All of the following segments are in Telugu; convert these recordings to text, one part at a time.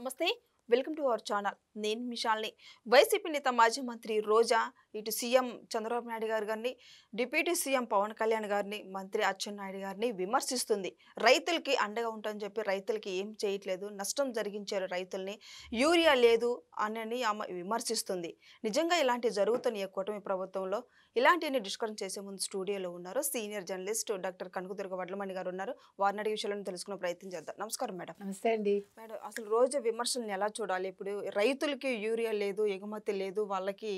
నమస్తే వెల్కమ్ టు అవర్ ఛానల్ నేను మిషాల్ని వైసీపీ నేత మాజీ మంత్రి రోజా ఇటు సీఎం చంద్రబాబు నాయుడు గారిని డిప్యూటీ సీఎం పవన్ కళ్యాణ్ గారిని మంత్రి అచ్చెన్నాయుడు గారిని విమర్శిస్తుంది. రైతులకి అండగా ఉంటామని చెప్పి రైతులకి ఏం చేయట్లేదు, నష్టం జరిగించారు రైతుల్ని, యూరియా లేదు అని ఆమె విమర్శిస్తుంది. నిజంగా ఇలాంటివి జరుగుతున్న కూటమి ప్రభుత్వంలో ఇలాంటివన్నీ డిస్కషన్ చేసే ముందు స్టూడియోలో ఉన్నారు senior journalist doctor Kanakadurga Vadlamani గారు ఉన్నారు. వారిని అడిగే విషయాలను తెలుసుకునే ప్రయత్నం చేద్దాం. నమస్కారం మేడం. నమస్తే అండి. మేడం, అసలు రోజు విమర్శలను ఎలా చూడాలి? ఇప్పుడు రైతులకి యూరియా లేదు, ఎగుమతి లేదు, వాళ్ళకి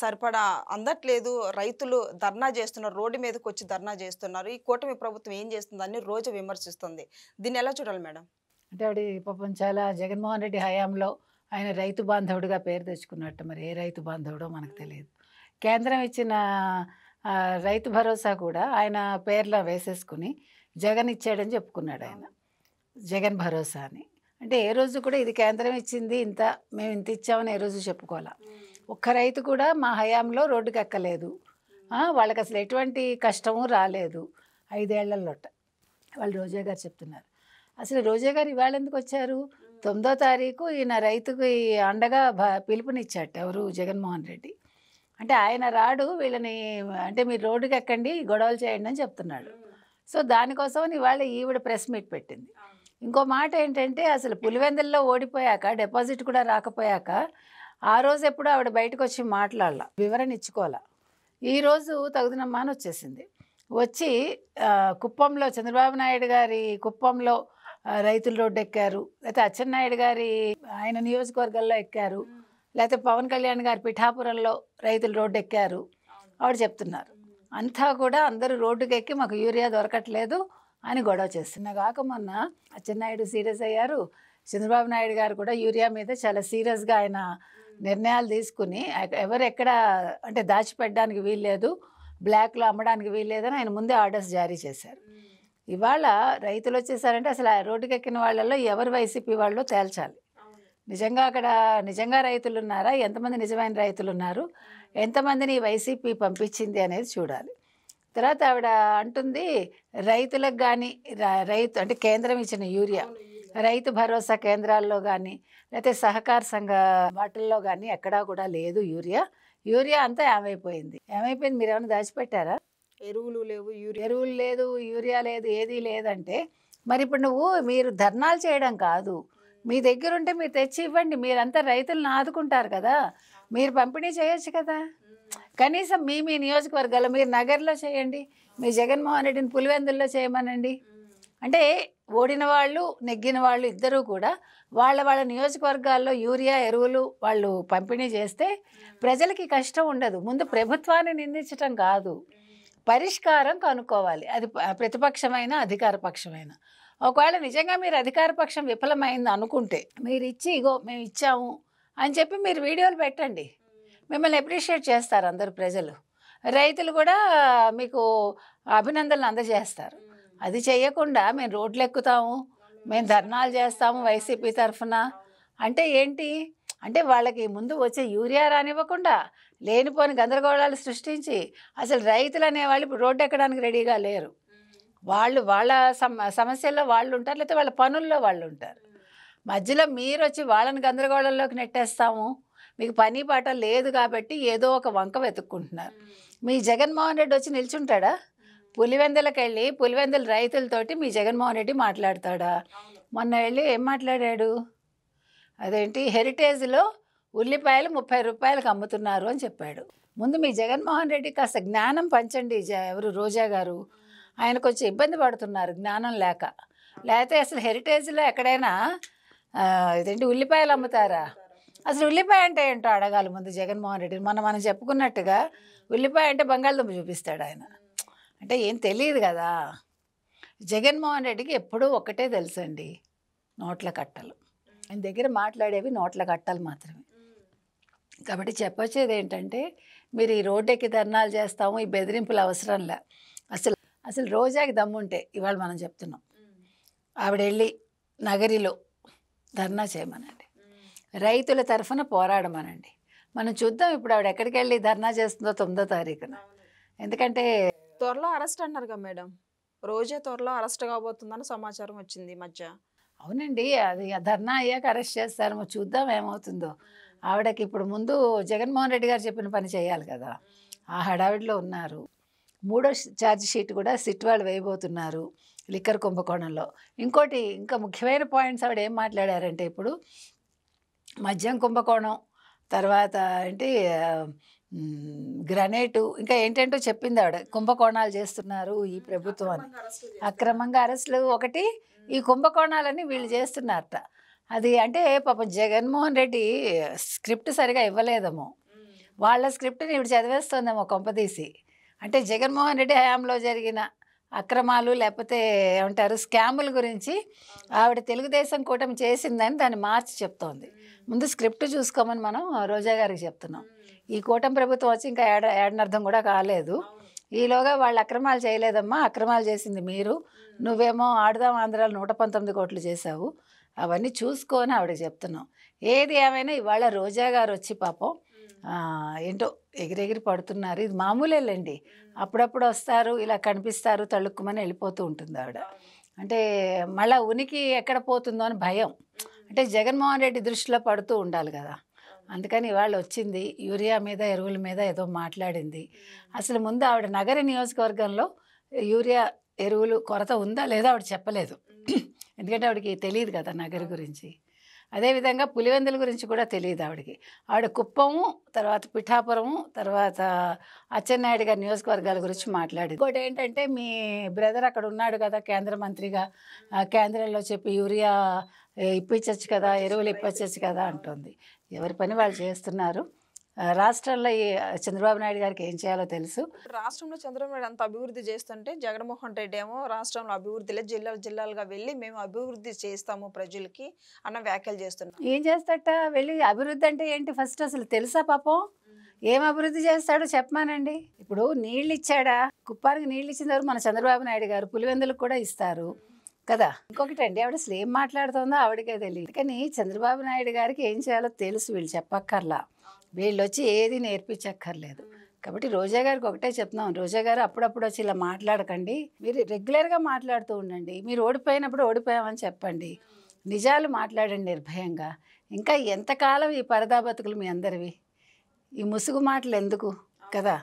సరిపడా అందట్లేదు, రైతులు ధర్నా చేస్తున్నారు, రోడ్డు మీదకి వచ్చి ధర్నా చేస్తున్నారు. ఈ కూటమి ప్రభుత్వం ఏం చేస్తుందని రోజు విమర్శిస్తుంది. దీన్ని ఎలా చూడాలి మేడం? అంటే ఆవిడ పాపం చాలా జగన్మోహన్ రెడ్డి హయాంలో ఆయన రైతు బాంధవుడిగా పేరు తెచ్చుకున్నట్టు, మరి ఏ రైతు బాంధవుడో మనకు తెలియదు. కేంద్రం ఇచ్చిన రైతు భరోసా కూడా ఆయన పేర్లో వేసేసుకుని జగన్ ఇచ్చాడని చెప్పుకున్నాడు ఆయన, జగన్ భరోసా అని. అంటే ఏ రోజు కూడా ఇది కేంద్రం ఇచ్చింది, మేము ఇంత ఇచ్చామని ఏ రోజు చెప్పుకోవాలా. ఒక్క రైతు కూడా మా హయాంలో రోడ్డుకి ఎక్కలేదు, వాళ్ళకి అసలు ఎటువంటి కష్టము రాలేదు 5 ఏళ్లలోట. వాళ్ళు రోజా గారు చెప్తున్నారు. అసలు రోజా గారు ఇవాళ ఎందుకు వచ్చారు? 9వ తారీఖు ఈయన రైతుకి అండగా పిలుపునిచ్చాట ఎవరు? జగన్మోహన్ రెడ్డి. అంటే ఆయన రాడు, వీళ్ళని అంటే మీరు రోడ్డుకి ఎక్కండి, గొడవలు చేయండి అని చెప్తున్నాడు. సో దానికోసం ఇవాళ ఈవిడ ప్రెస్ మీట్ పెట్టింది. ఇంకో మాట ఏంటంటే, అసలు పులివెందుల్లో ఓడిపోయాక, డిపాజిట్ కూడా రాకపోయాక ఆ రోజు ఎప్పుడు ఆవిడ బయటకు వచ్చి మాట్లాడాల, వివరణ ఇచ్చుకోవాలా. ఈరోజు తగుదనమ్మా అని వచ్చేసింది. వచ్చి కుప్పంలో చంద్రబాబు నాయుడు గారి కుప్పంలో రైతులు రోడ్డు ఎక్కారు, లేకపోతే అచ్చెన్నాయుడు గారి ఆయన నియోజకవర్గాల్లో ఎక్కారు, లేకపోతే పవన్ కళ్యాణ్ గారి పిఠాపురంలో రైతులు రోడ్డు ఎక్కారు ఆవిడ చెప్తున్నారు. అంతా కూడా అందరూ రోడ్డుకి ఎక్కి మాకు యూరియా దొరకట్లేదు అని గొడవ చేస్తున్నా. కాక మొన్న అచ్చెన్నాయుడు సీరియస్ అయ్యారు, చంద్రబాబు నాయుడు గారు కూడా యూరియా మీద చాలా సీరియస్గా ఆయన నిర్ణయాలు తీసుకుని ఎవరు ఎక్కడ అంటే దాచిపెట్టడానికి వీల్లేదు, బ్లాక్లో అమ్మడానికి వీల్లేదని ఆయన ముందే ఆర్డర్స్ జారీ చేశారు. ఇవాళ రైతులు వచ్చేసారంటే అసలు ఆ రోడ్డుకి ఎక్కిన వాళ్ళల్లో ఎవరు వైసీపీ వాళ్ళు తేల్చాలి. నిజంగా అక్కడ నిజంగా రైతులు ఉన్నారా, ఎంతమంది నిజమైన రైతులు ఉన్నారు, ఎంతమందిని వైసీపీ పంపించింది అనేది చూడాలి. తర్వాత ఆవిడ అంటుంది రైతులకు కానీ రైతు అంటే కేంద్రం ఇచ్చిన యూరియా రైతు భరోసా కేంద్రాల్లో కానీ లేకపోతే సహకార సంఘ వాటిల్లో కానీ ఎక్కడా కూడా లేదు యూరియా అంతా ఏమైపోయింది. మీరు ఏమైనా దాచిపెట్టారా? ఎరువులు లేవు, ఎరువులు లేదు, యూరియా లేదు, ఏదీ లేదంటే మరి ఇప్పుడు మీరు ధర్నాలు చేయడం కాదు, మీ దగ్గర ఉంటే మీరు తెచ్చి ఇవ్వండి. మీరంతా రైతులను ఆదుకుంటారు కదా, మీరు పంపిణీ చేయొచ్చు కదా. కనీసం మీ నియోజకవర్గాల్లో మీరు నగర్లో చేయండి, మీ జగన్మోహన్ రెడ్డిని పులివెందుల్లో చేయమనండి. అంటే ఓడిన వాళ్ళు నెగ్గిన వాళ్ళు ఇద్దరూ కూడా వాళ్ళ నియోజకవర్గాల్లో యూరియా ఎరువులు వాళ్ళు పంపిణీ చేస్తే ప్రజలకి కష్టం ఉండదు. ముందు ప్రభుత్వాన్ని నిందించటం కాదు, పరిష్కారం కనుక్కోవాలి. అది ప్రతిపక్షమైన అధికార పక్షమైన. ఒకవేళ నిజంగా మీరు అధికార పక్షం విఫలమైంది అనుకుంటే మీరు ఇచ్చి ఇగో మేము ఇచ్చాము అని చెప్పి మీరు వీడియోలు పెట్టండి, మిమ్మల్ని అప్రిషియేట్ చేస్తారు అందరు ప్రజలు, రైతులు కూడా మీకు అభినందనలు అందజేస్తారు. అది చేయకుండా మేము రోడ్లు ఎక్కుతాము, మేము ధర్నాలు చేస్తాము వైసీపీ తరఫున అంటే ఏంటి? అంటే వాళ్ళకి ముందు వచ్చే యూరియా రానివ్వకుండా లేనిపోని గందరగోళాలు సృష్టించి అసలు రైతులు అనేవాళ్ళు ఇప్పుడు రోడ్డు ఎక్కడానికి రెడీగా లేరు. వాళ్ళ సమస్యల్లో వాళ్ళు ఉంటారు, లేకపోతే వాళ్ళ పనుల్లో వాళ్ళు ఉంటారు. మధ్యలో మీరు వచ్చి వాళ్ళని గందరగోళంలోకి నెట్టేస్తాము, మీకు పని పాట లేదు కాబట్టి ఏదో ఒక వంక వెతుక్కుంటున్నారు. మీ జగన్మోహన్ రెడ్డి వచ్చి నిల్చుంటాడా? పులివెందులకు వెళ్ళి పులివెందుల రైతులతోటి మీ జగన్మోహన్ రెడ్డి మాట్లాడతాడా? మొన్న వెళ్ళి ఏం మాట్లాడాడు? అదేంటి హెరిటేజ్లో ఉల్లిపాయలు 30 రూపాయలకు అమ్ముతున్నారు అని చెప్పాడు. ముందు మీ జగన్మోహన్ రెడ్డి కాస్త జ్ఞానం పంచండి. ఎవరు? రోజా గారు. ఆయన కొంచెం ఇబ్బంది పడుతున్నారు జ్ఞానం లేక. లేకపోతే అసలు హెరిటేజ్లో ఎక్కడైనా ఇదేంటి ఉల్లిపాయలు అమ్ముతారా? అసలు ఉల్లిపాయ అంటే ఏంటో అడగాలి ముందు జగన్మోహన్ రెడ్డి. మనం చెప్పుకున్నట్టుగా ఉల్లిపాయ అంటే బంగాళదుంప చూపిస్తాడు ఆయన. అంటే ఏం తెలియదు కదా. జగన్మోహన్ రెడ్డికి ఎప్పుడూ ఒక్కటే తెలుసండి, నోట్ల కట్టలు. ఆయన దగ్గర మాట్లాడేవి నోట్ల కట్టలు మాత్రమే. కాబట్టి చెప్పొచ్చేది ఏంటంటే, మీరు ఈ రోడ్డెక్కి ధర్నాలు చేస్తాము, ఈ బెదిరింపులు అవసరంలే. అసలు రోజాకి దమ్ముంటే ఇవాళ మనం చెప్తున్నాం, ఆవిడ వెళ్ళి నగరిలో ధర్నా చేయమనండి, రైతుల తరఫున పోరాడమనండి. మనం చూద్దాం ఇప్పుడు ఆవిడ ఎక్కడికి వెళ్ళి ధర్నా చేస్తుందో 9వ తారీఖున. ఎందుకంటే త్వరలో అరెస్ట్ అన్నారుగా మేడం, రోజే త్వరలో అరెస్ట్ కాబోతుందని సమాచారం వచ్చింది ఈ మధ్య. అవునండి. అది ఆ ధర్నా అయ్యాక అరెస్ట్ చేస్తారేమో చూద్దాం ఏమవుతుందో. ఆవిడకి ఇప్పుడు ముందు జగన్మోహన్ రెడ్డి గారు చెప్పిన పని చేయాలి కదా! ఆ హడావిడిలో ఉన్నారు. మూడో ఛార్జ్ షీట్ కూడా సిట్ వాళ్ళు వేయబోతున్నారు లిక్కర్ కుంభకోణంలో. ఇంకోటి ఇంకా ముఖ్యమైన పాయింట్స్ ఆవిడ ఏం మాట్లాడారంటే ఇప్పుడు మద్యం కుంభకోణం, తర్వాత ఏంటి గ్రనేటు ఇంకా ఏంటేంటో చెప్పింది ఆవిడ. కుంభకోణాలు చేస్తున్నారు ఈ ప్రభుత్వం అని. అక్రమంగా అరెస్టులు ఒకటి, ఈ కుంభకోణాలని వీళ్ళు చేస్తున్నారట. అది అంటే పాపం జగన్మోహన్ రెడ్డి స్క్రిప్ట్ సరిగా ఇవ్వలేదేమో. వాళ్ళ స్క్రిప్ట్ని ఇవిడ చదివేస్తోందేమో కొంపదీసి. అంటే జగన్మోహన్ రెడ్డి హయాంలో జరిగిన అక్రమాలు లేకపోతే ఏమంటారు స్కాముల గురించి ఆవిడ తెలుగుదేశం కూటమి చేసిందని దాన్ని మార్చి చెప్తోంది. ముందు స్క్రిప్ట్ చూసుకోమని మనం రోజా గారికి చెప్తున్నాం. ఈ కూటమి ప్రభుత్వం వచ్చి ఇంకా ఏడనర్థం కూడా కాలేదు. ఈలోగా వాళ్ళు అక్రమాలు చేయలేదమ్మా, అక్రమాలు చేసింది మీరు. నువ్వేమో ఆడుదాం ఆంధ్రాలో 119 కోట్లు చేశావు. అవన్నీ చూసుకొని ఆవిడకి చెప్తున్నాం. ఏది ఏమైనా ఇవాళ రోజా గారు వచ్చి పాపం ఏంటో ఎగిరెగిరి పడుతున్నారు. ఇది మామూలేలండి. అప్పుడప్పుడు వస్తారు, ఇలా కనిపిస్తారు, తళుక్కుమని వెళ్ళిపోతూ ఉంటుంది ఆవిడ. అంటే మళ్ళీ ఉనికి ఎక్కడ పోతుందో అని భయం. అంటే జగన్మోహన్ రెడ్డి దృష్టిలో పడుతూ ఉండాలి కదా. అందుకని ఇవాళ వచ్చింది, యూరియా మీద ఎరువుల మీద ఏదో మాట్లాడింది. అసలు ముందు ఆవిడ నగర నియోజకవర్గంలో యూరియా ఎరువులు కొరత ఉందా లేదా ఆవిడ చెప్పలేదు. ఎందుకంటే ఆవిడకి తెలియదు కదా నగరి గురించి. అదేవిధంగా పులివెందుల గురించి కూడా తెలియదు ఆవిడకి. ఆవిడ కుప్పము, తర్వాత పిఠాపురము, తర్వాత అచ్చెన్నాయుడు గారి నియోజకవర్గాల గురించి మాట్లాడింది. ఇంకోటి ఏంటంటే మీ బ్రదర్ అక్కడ ఉన్నాడు కదా కేంద్ర మంత్రిగా, కేంద్రంలో చెప్పి యూరియా ఇప్పించవచ్చు కదా, ఎరువులు ఇప్పించవచ్చు కదా అంటుంది. ఎవరి పని వాళ్ళు చేస్తున్నారు. రాష్ట్రంలో ఈ చంద్రబాబు నాయుడు గారికి ఏం చేయాలో తెలుసు. రాష్ట్రంలో చంద్రబాబు నాయుడు అంత అభివృద్ధి చేస్తుంటే జగన్మోహన్ రెడ్డి ఏమో రాష్ట్రంలో అభివృద్ధిలో జిల్లాలుగా వెళ్ళి మేము అభివృద్ధి చేస్తాము ప్రజలకి అన్న వ్యాఖ్యలు చేస్తున్నాం. ఏం చేస్తాట వెళ్ళి? అభివృద్ధి అంటే ఏంటి ఫస్ట్ అసలు తెలుసా పాపం? ఏం అభివృద్ధి చేస్తాడో చెప్పమానండి. ఇప్పుడు నీళ్ళు ఇచ్చాడా? కుప్పానికి నీళ్ళు ఇచ్చిందారు మన చంద్రబాబు నాయుడు గారు, పులివెందులకు కూడా ఇస్తారు కదా. ఇంకొకటి అండి, ఆవిడ అసలు ఏం మాట్లాడుతుందో ఆవిడకే తెలియదు. కానీ చంద్రబాబు నాయుడు గారికి ఏం చేయాలో తెలుసు, వీళ్ళు చెప్పక్కర్లా. వీళ్ళు వచ్చి ఏది నేర్పించక్కర్లేదు. కాబట్టి రోజా గారికి ఒకటే చెప్తున్నాం, రోజా గారు అప్పుడప్పుడు వచ్చి ఇలా మాట్లాడకండి, మీరు రెగ్యులర్గా మాట్లాడుతూ ఉండండి. మీరు ఓడిపోయినప్పుడు ఓడిపోయామని చెప్పండి, నిజాలు మాట్లాడండి నిర్భయంగా. ఇంకా ఎంతకాలం ఈ పరదా బతుకులు మీ అందరివి? ఈ ముసుగు మాటలు ఎందుకు కదా,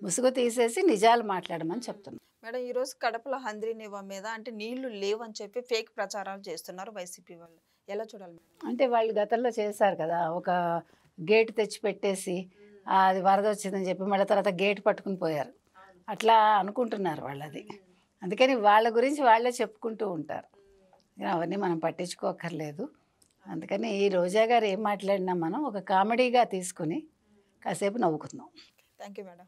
ముసుగు తీసేసి నిజాలు మాట్లాడమని చెప్తున్నాం. మేడం, ఈరోజు కడపలో హంద్రీ నివా మీద అంటే నీళ్లు లేవని చెప్పి ఫేక్ ప్రచారాలు చేస్తున్నారు వైసీపీ వాళ్ళు, ఎలా చూడాలి మేడం? అంటే వాళ్ళు గతంలో చేశారు కదా, ఒక గేట్ తెచ్చి పెట్టేసి అది వరద వచ్చిందని చెప్పి మళ్ళీ తర్వాత గేట్ పట్టుకుని పోయారు. అట్లా అనుకుంటున్నారు వాళ్ళు అది. అందుకని వాళ్ళ గురించి వాళ్ళే చెప్పుకుంటూ ఉంటారు. అవన్నీ మనం పట్టించుకోకర్లేదు. అందుకని ఈ రోజా గారు ఏం మాట్లాడినా మనం ఒక కామెడీగా తీసుకుని కాసేపు నవ్వుకుందాం. Thank you madam.